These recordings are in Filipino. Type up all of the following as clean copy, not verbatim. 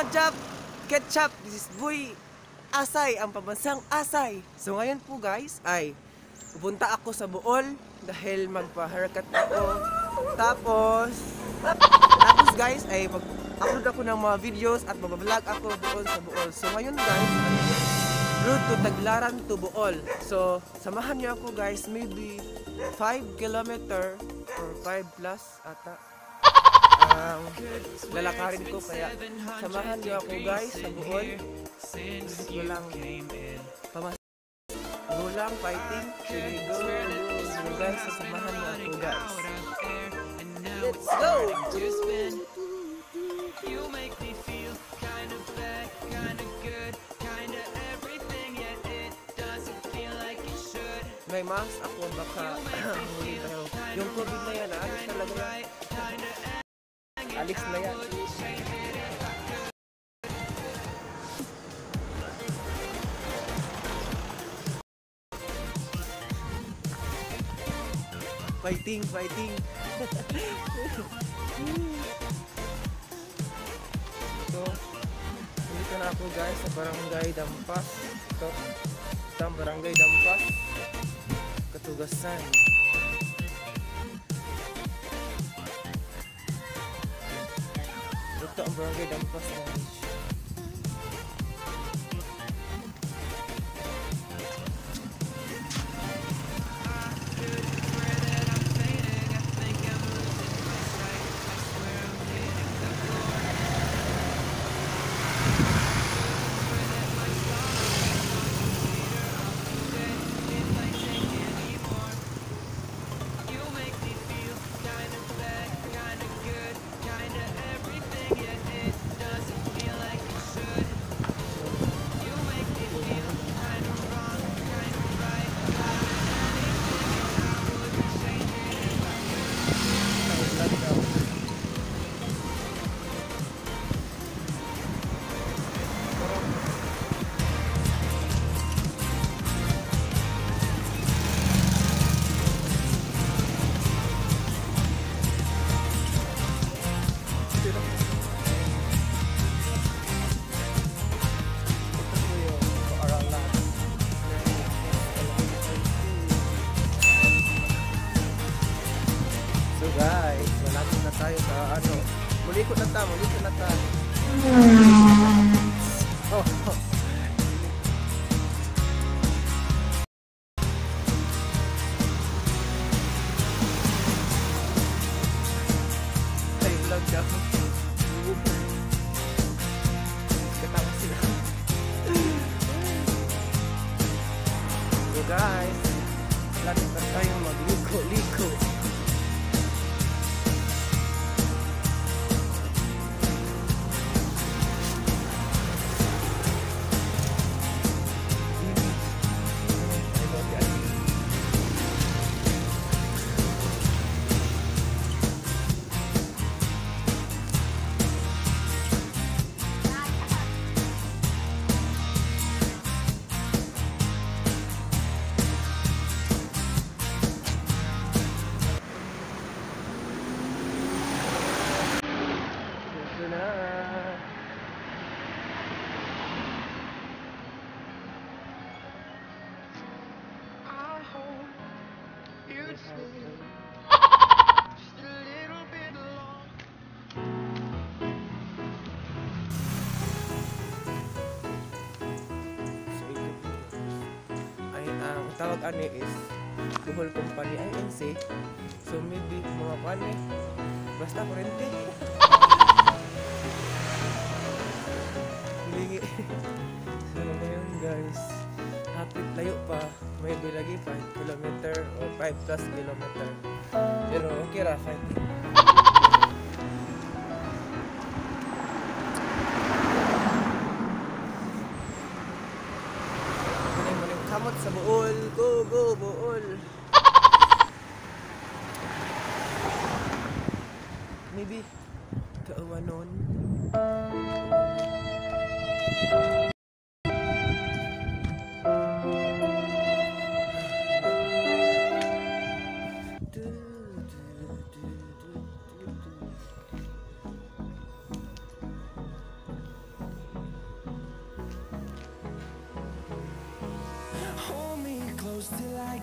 Rajab Ketchup. This is Boy Asay, ang pambansang Asay. So ngayon po guys ay pupunta ako sa Bool dahil magpa-haircut ako. Tapos guys ay mag-upload ako ng mga videos at mag-vlog ako doon sa Bool. So ngayon guys, road to Tagbilaran to Bool. So samahan niyo ako guys, maybe 5 kilometer or 5 plus ata. Lalakarin ko, kaya samahan niyo ako guys sa Bool. Gulang fighting. Sige, go guys, samahan niyo ako guys. Let's go! You make me feel kind of bad, kind of good, kind of everything, yet it doesn't feel like it should. May mask ako, baka huli tayo. Yung COVID na yan, alis talaga yan. Alis na yan. Fighting, fighting. So, dito na ako guys sa Barangay Dampas. Ito ang Barangay Dampas, Katugasan. Ito ang Barangay Dampas guys. Guys, malapit na tayo sa ano. Mulikot na ta. Oh. Ay, vlog daw. Katawa sila. So guys, malapit na tayo magliko-liko. Tawag ani is Bool Company INC. So maybe mga kani basta kurente. Lingi. So ngayon guys, hapit layo pa, maybe lagi 5 kilometer or 5 plus kilometer. Pero okay ra, fighting. Kamot sa Bool. Go Bool. Maybe kauwanon.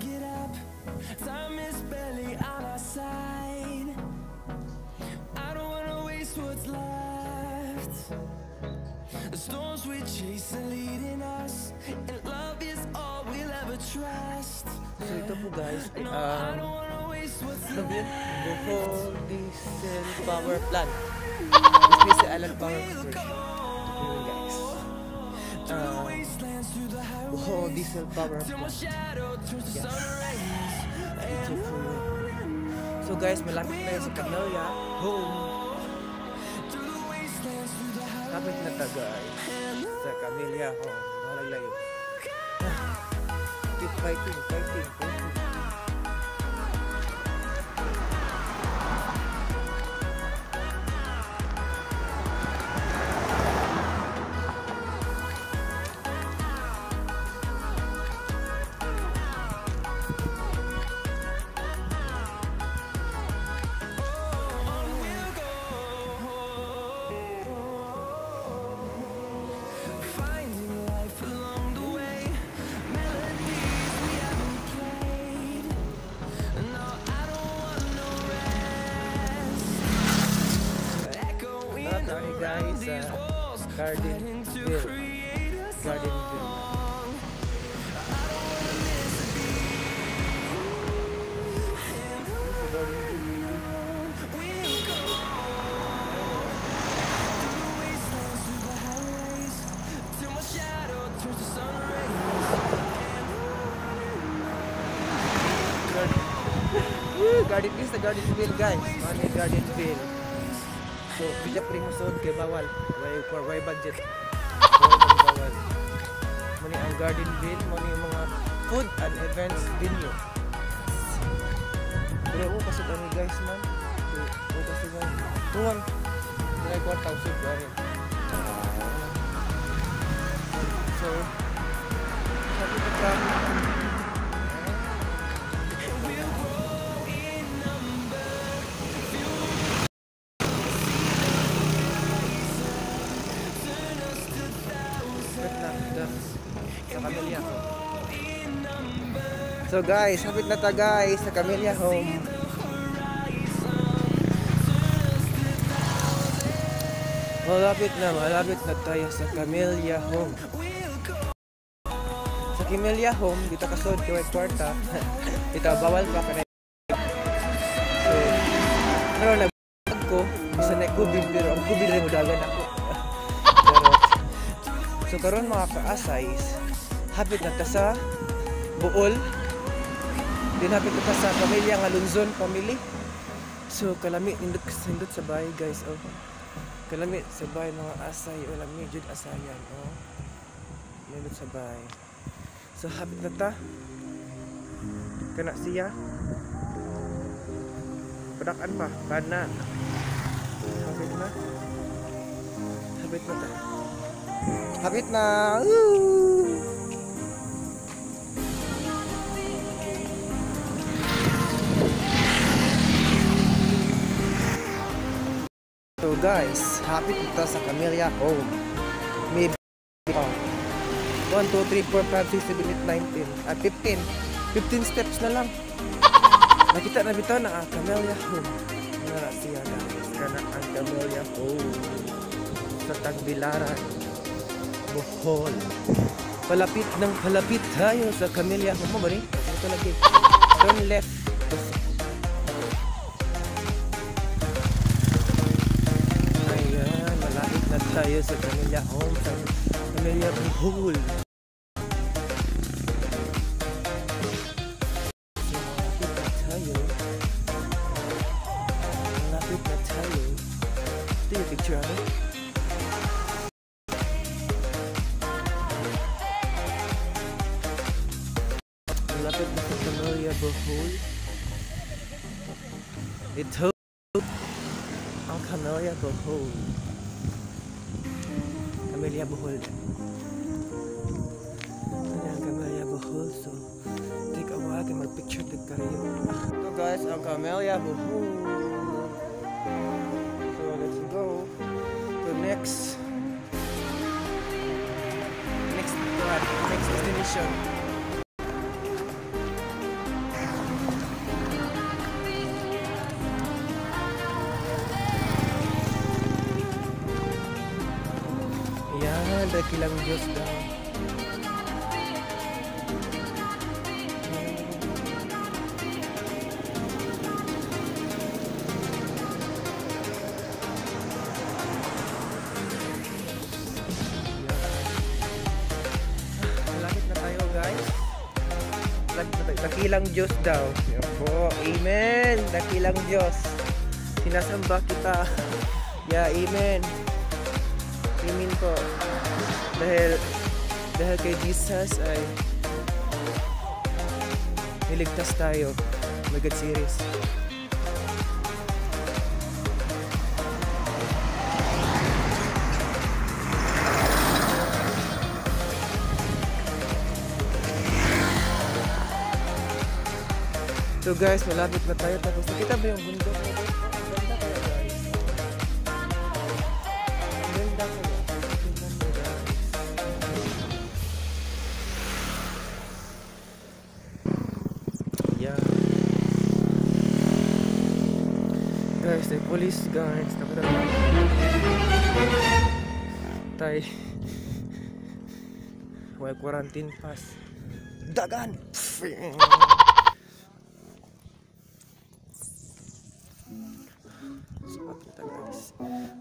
get up, time is barely on our side. I don't wanna waste what's left. The storms we chase are leading us, and love is all we'll ever trust. So ito po guys ay I don't wanna waste what's left. Bool diesel power plant. This is Alan power version. Yun guys. Bool diesel power plant. Yes. Ito po yun. So guys, malapit na yun sa Camellia Home. Kapit na ta guys sa Camellia Home. Mahalag layo. Keep fighting. Guys, Gardenville. Gardenville sa Gardenville guys. Ano yung Gardenville? So, bisa primusod kay bawal. Why budget? Bawal. Muni ang Gardenville, muni yung mga food and events venue. Pero kasi kami guys man. Kasi guys. Tuwan. May 4,000 gawin. So, sabi ko ka. So guys, hapit na ta guys sa Camellia Home. Malapit na tayo sa Camellia Home. Sa Camellia Home, dito kasod kay kwarta. Dito bawal pa kanay. So, pero nag ko bisa na kubid pero ang kubid rin mudagan ako. So karon mga kaasay, hapit na ta sa Bool. Dinapit ito sa pamilya nga Lunzon family. So kalami nindot sa bahay guys. Oh. Kalami sa bahay mga asay o lami jud asayan. Oh. Nindot sa bahay. So hapit na ta. Kana siya. Padakan pa kana. Hapit na. Hapit na ta. Hapit na. So guys, hapit ito sa Camellia Home. May 1, 2, 3, 4, 5, 6, 7, 8, 19 at 15 steps na lang. Nakita na bitaw na ang Camellia Home. Nara siya guys, kana ang Camellia Home sa Tagbilaran, Bool. Palapit tayo sa Camellia Home. Mo ba rin? Ito lagi. Turn left. Tayo sa Camellia Home, sa Camellia Bool. Malapit na tayo. Ito yung picture ano? Malapit na sa Camellia Bool. Ito ang Camellia Bool. Camellia Bool. Ayan, Camellia Bool. So, take a walk and mag-picture din kayo. So guys, ang Camellia Bool. So, let's go to next destination. dakilang Diyos daw. Malapit na tayo guys. Dakilang Diyos daw. Yan po. Amen. Dakilang Diyos. Sinasamba kita. Yeah, amen. Amen po. Dahil kay Jesus ay niligtas tayo. My God series. So guys, malapit na tayo. Tapos nakita ba yung bundok? Ganda kaya guys. Ganda kaya. Ganda guys. Yeah. Guys, may police guys. Tapos na tayo. May quarantine pass. Dagan!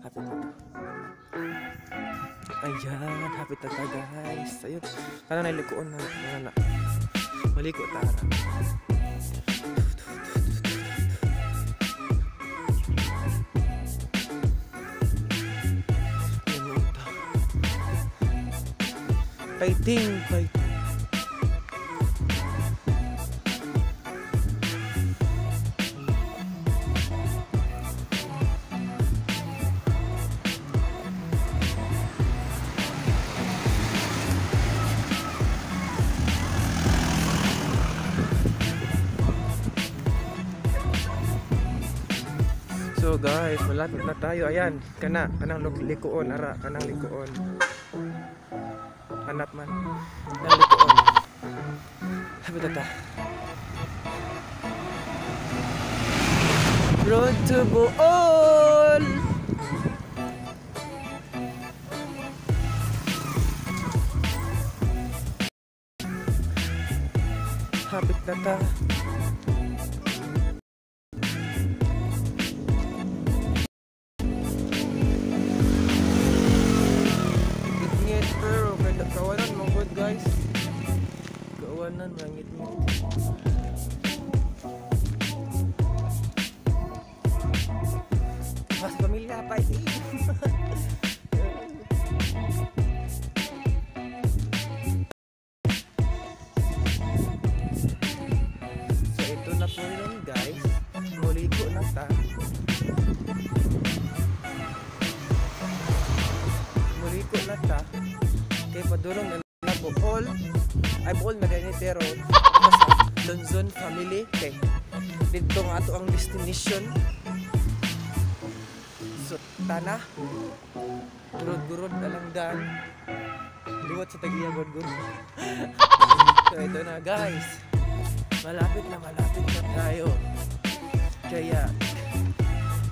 Hapit na. Ayan, hapit na ta guys. Ayun, parang nalikuon na. Maliko tara. Fighting. So guys, malapit na tayo. Ayan, kanang likuon, ara, kanang likuon. Hanap man. Kanang likuon. Habi tata. Road to Bool! Hapit na ta. Kawanan mo good guys. Kawanan mangit mo. Mas pamilya pa eh. So ito na po yun guys. Muliko na ta. Muliko na ta. Kaya padulong na Bool. Ay Bool na ganyan pero basta Lonzon family. Okay. Dito nga ito ang destination. So tana. Gurod-gurod alanggan. Liwat sa Tagiya gurod-gurod. So ito na guys. Malapit na tayo. Kaya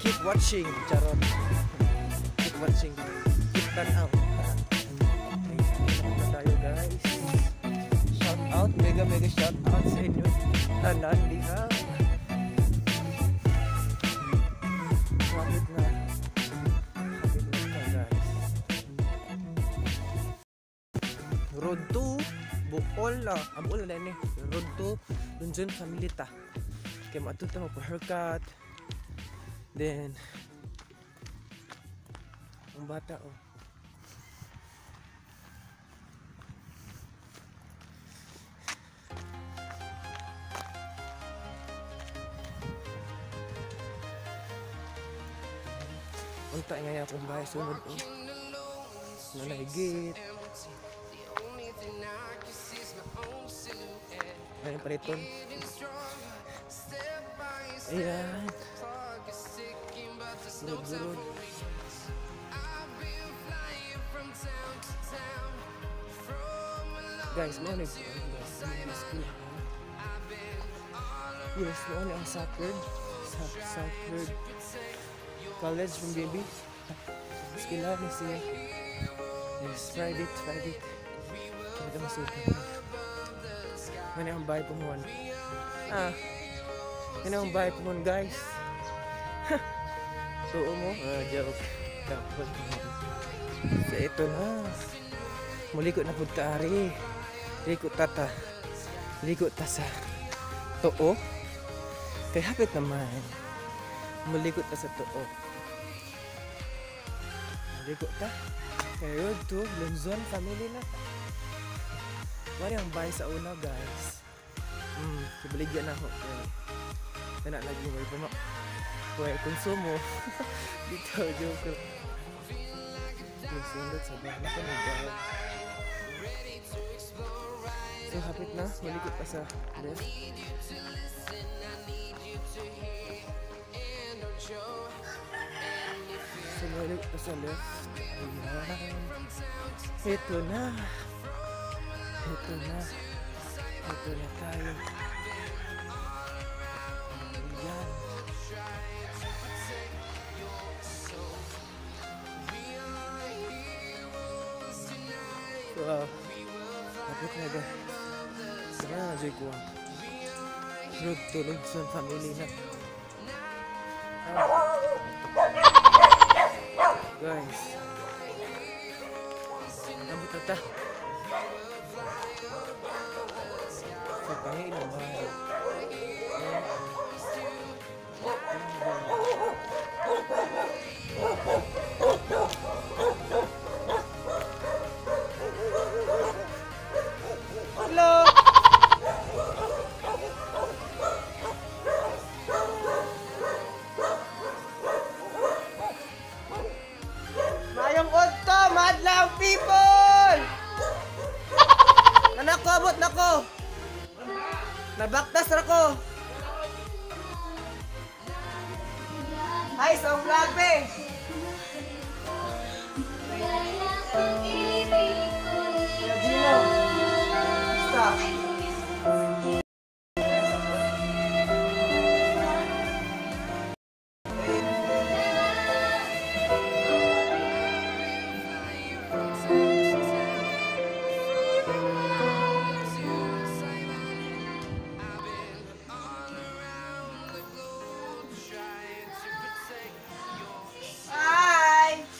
keep watching. Charot. Keep watching. Keep tanaw. Guys, shout out, mega shout out sa inyo. Tanan diha. Kapit na guys. Road to Bool na. Bool na ni. Road to Lonzon family ta. Kaya matuto mo for haircut. Then ang bata oh. Unta nga akong bahay sunod oh. Nalahigit. Ayun paliton. Ayan. Gurod. Guys, mo na school. Yes, mo na ang Southward College from baby. Skila ni siya. Yes, Friday. Talaga masuot na. Ano ang bahay pumon? Ano ang bahay pumon, guys? Tuo mo? Joke. Tapos so, ito na. Mulikot na pud ta ari. Likot tata. Likot ta sa tuo. Kay hapit naman. Mulikot ta sa tuo. Mulikot ta. Kay road to Luzon family na. Mari ang bahay sa una, guys. Kibaligyan na ako. Kana lagi mo ipa kuya konsumo. Dito joke. Sundot sa bahay ko na guys. So hapit na, malikot pa sa left. So malikot pa sa left. Ayan. Ito na tayo. Ayan. Wow. Hapit na guys. Sana na joy ko ang road to Luzon family na. Guys. Nabot na ta. Sa pangin ang bahay. Hello! Mayong udto, madlang people! Anak ko, abot na ko! Nabaktas na ko! Hi, sa vlog be! Gino! Stop!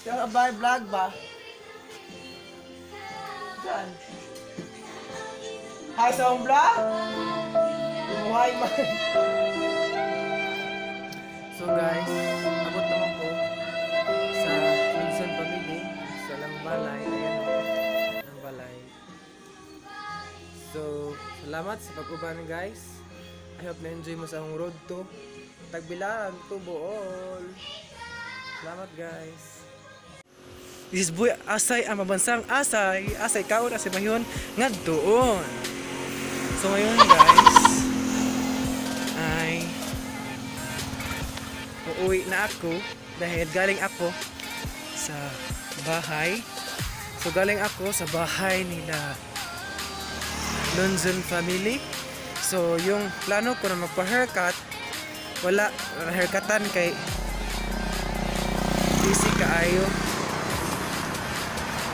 Yung abay vlog ba? Diyan. Hi sa akong vlog? Buhay man. So guys, abot naman po sa Luzon family sa lang balay. Ayan o, ang balay. So, salamat sa pag-uban guys. I hope na-enjoy mo sa akong road to Tagbilaran to Bool. Salamat guys. This is Boy Asay, ang mabansang Asay. Asay kaon, asay mayon nga doon. So ngayon guys, ay uuwi na ako dahil galing ako sa bahay. So galing ako sa bahay nila Luzon family. So yung plano ko na magpa-haircut, wala haircutan kay busy kaayo.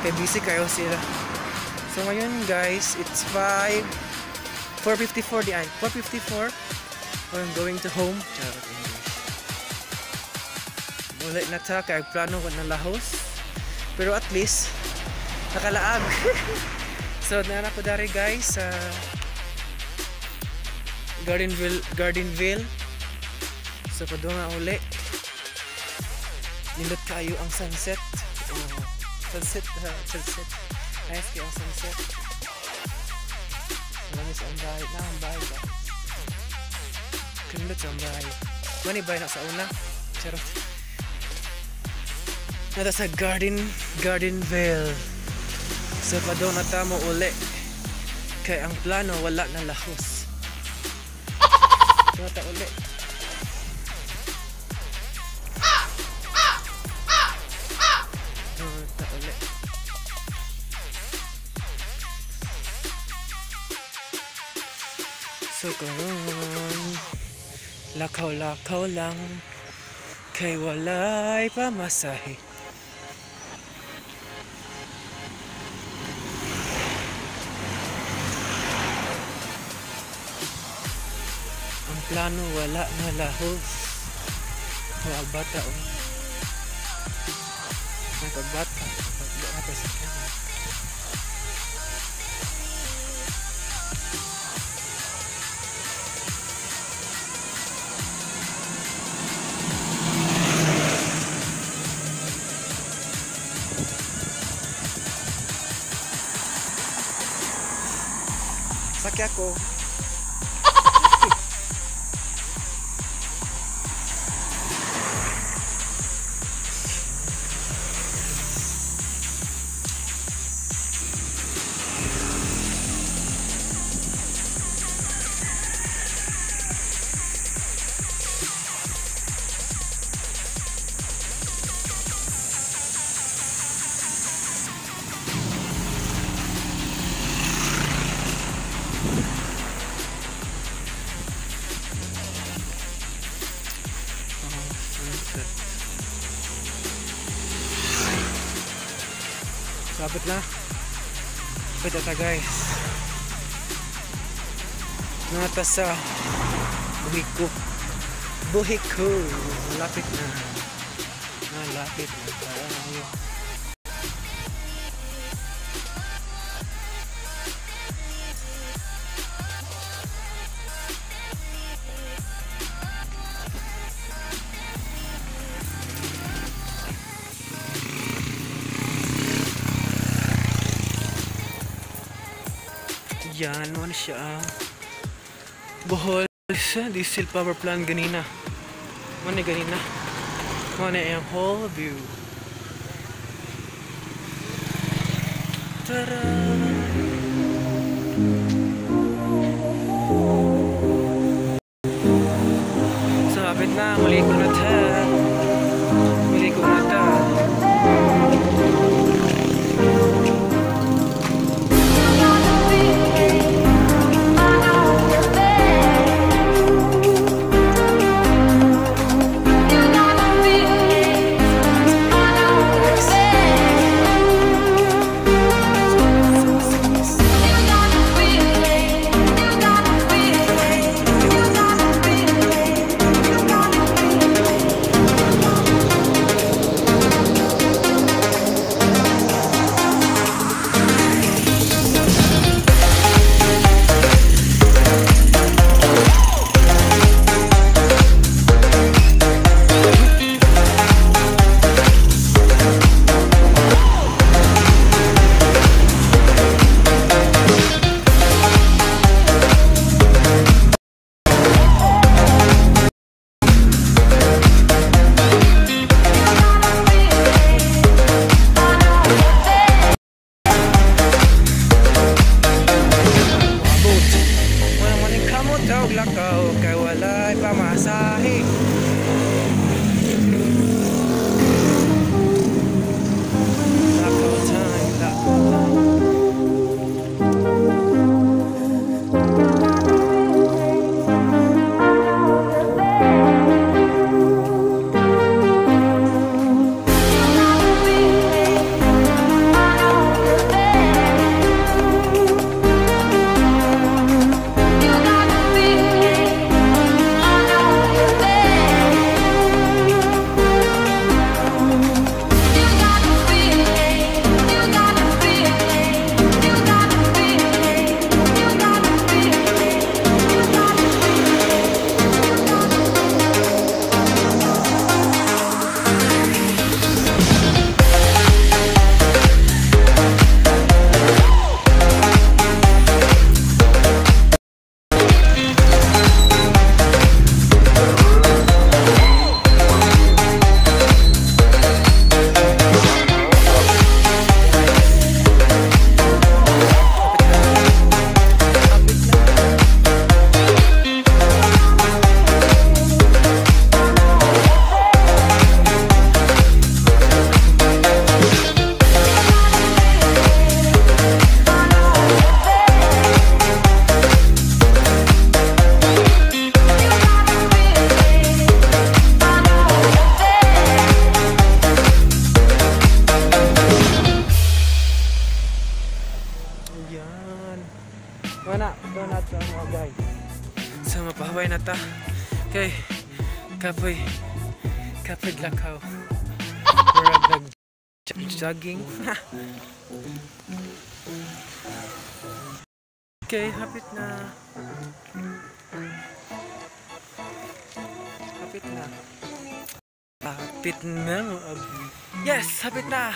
Busy kayo sila. So ngayon guys, it's 4:54 di ay 4:54. I'm going to home. Charot English. Wala na ta kay plano ko na lahos. Pero at least nakalaag. So na ko dari guys sa Gardenville. So padung uli. Nindot kayo ang sunset. Sunset. Ayos kayo ang sunset. Malamig ang bahay. Ang bahay ba? Kanilot sa ang bahay. Mani bahay na sa una. Charot. Nata sa Gardenville. So pa doon nata mo uli. Kaya ang plano wala na lahos. Nata uli. So karon lakaw lang kay walay pamasahe. Ang plano wala na lahos. Wala bata o. Nagpagbata. Pagbata sa kanya. Sakya ko. Sabit na. Sabit ata guys. Nata sa buhiko. Buhiko. Malapit na. Malapit na tayo. Yan, ano siya? Bohol sa diesel power plant ganina. Mana ganina? Mana yung whole view. Tara! Sabit na, maliko na ta. Maliko na ta. Lakaw kay walay pamasahe. Lakaw time, lakaw time. mapahuway na ta. Okay, kapoy lakaw. Murag jogging. Okay, hapit na. Hapit na mo abi. Yes, hapit na.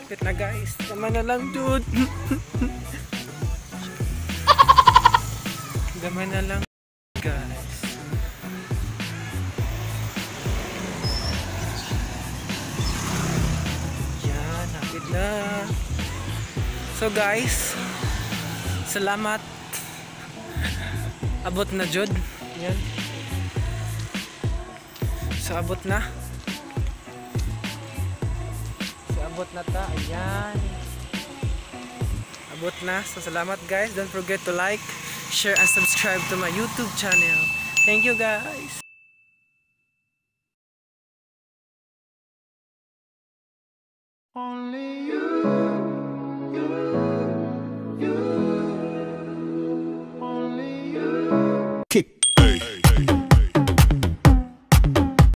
Hapit na guys. Tama na lang dude. Tama na lang guys. Yan, hapit na. So guys, salamat. Abot na jud. Yan. So abot na. Abot na ta. Ayan. Abot na. So salamat guys. Don't forget to like, share, and subscribe to my YouTube channel. Thank you guys. Only you.